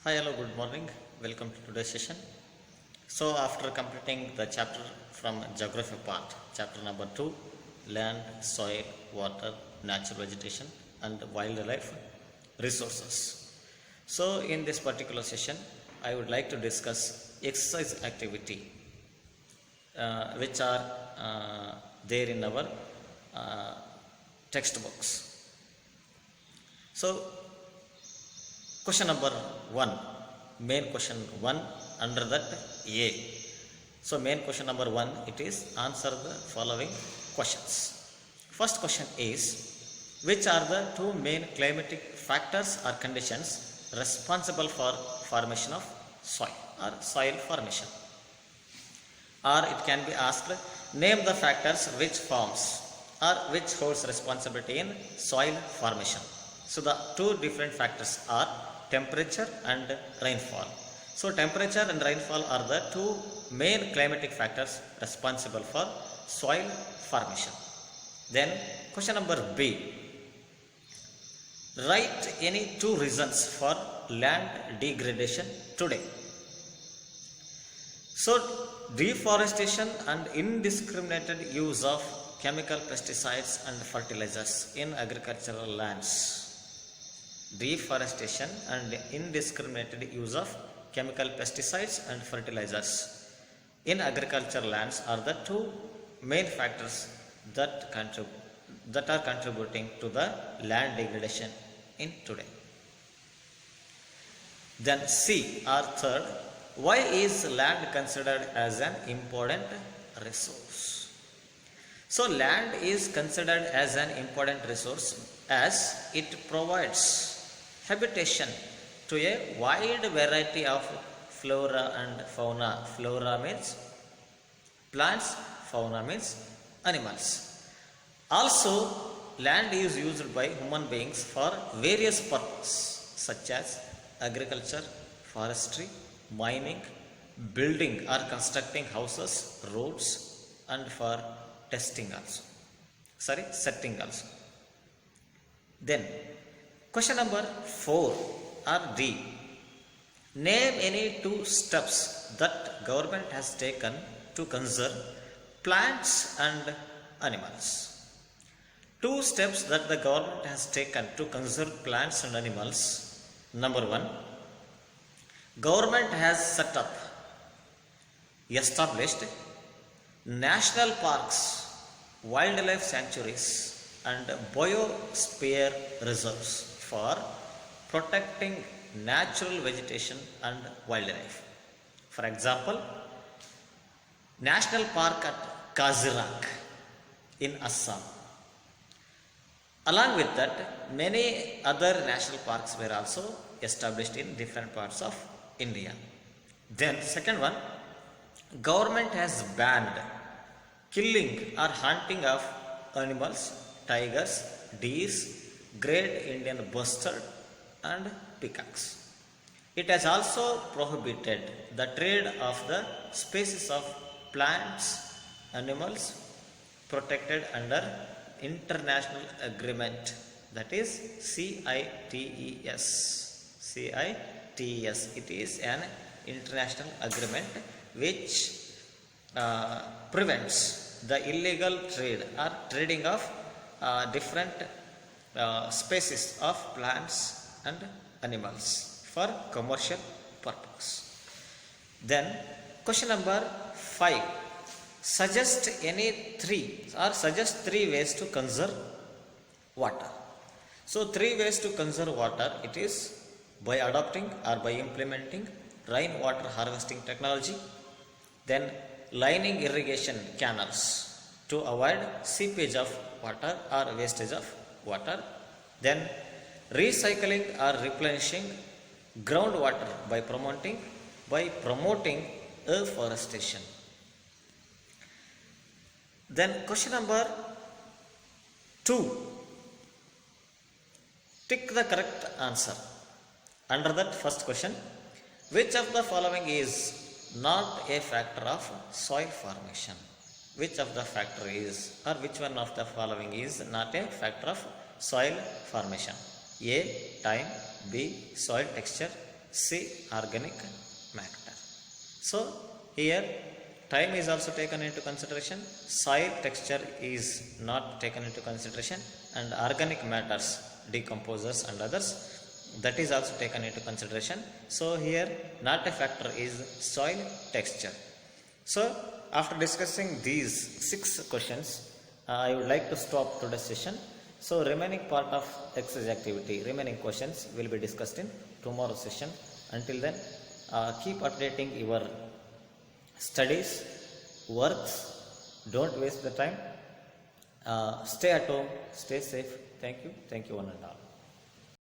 Hi, hello, good morning. Welcome to today's session. So, after completing the chapter from geography part, chapter number 2, land, soil, water, natural vegetation, and wildlife resources. So, in this particular session, I would like to discuss exercise activity which are there in our uh, textbooks. So, question number 1, main question 1 under that A. So, main question number 1, it is answer the following questions. First question is, which are the two main climatic factors or conditions responsible for formation of soil or soil formation? Or it can be asked, name the factors which forms or which holds responsibility in soil formation. So, the two different factors are temperature and rainfall. So, temperature and rainfall are the two main climatic factors responsible for soil formation. Then, question number B. Write any two reasons for land degradation today. So, deforestation and indiscriminate use of chemical pesticides and fertilizers in agricultural lands. Deforestation and indiscriminate use of chemical pesticides and fertilizers in agricultural lands are the two main factors that are contributing to the land degradation in today. Then C or third, why is land considered as an important resource? So, land is considered as an important resource as it provides habitation to a wide variety of flora and fauna. Flora means plants, fauna means animals. Also, land is used by human beings for various purposes such as agriculture, forestry, mining, building or constructing houses, roads, and for setting also. Then, question number 4 or D. Name any two steps that government has taken to conserve plants and animals. Two steps that the government has taken to conserve plants and animals. Number 1. Government has established national parks, wildlife sanctuaries and biosphere reserves for protecting natural vegetation and wildlife. For example, National Park at Kazirang in Assam. Along with that, many other national parks were also established in different parts of India. Then second one, government has banned killing or hunting of animals, tigers, deers, great Indian bustard and peacocks. It has also prohibited the trade of the species of plants, animals protected under international agreement, that is CITES. CITES. It is an international agreement which prevents the illegal trade or trading of different species of plants and animals for commercial purpose. Then question number 5. Suggest three ways to conserve water. So 3 ways to conserve water, it is by adopting or by implementing rainwater harvesting technology, then lining irrigation canals to avoid seepage of water or wastage of water, then recycling or replenishing groundwater by promoting afforestation. Then question number 2. Tick the correct answer. Under that first question, which of the following is not a factor of soil formation? Which of the factor is, or which one of the following is not a factor of soil formation? A. Time. B. Soil texture. C. Organic matter. So here time is also taken into consideration, soil texture is not taken into consideration, and organic matters, decomposers and others, that is also taken into consideration. So here not a factor is soil texture. So after discussing these 6 questions, I would like to stop today's session. So remaining part of exercise activity, remaining questions will be discussed in tomorrow's session. Until then, keep updating your studies, works, don't waste the time. Stay at home, stay safe. Thank you one and all.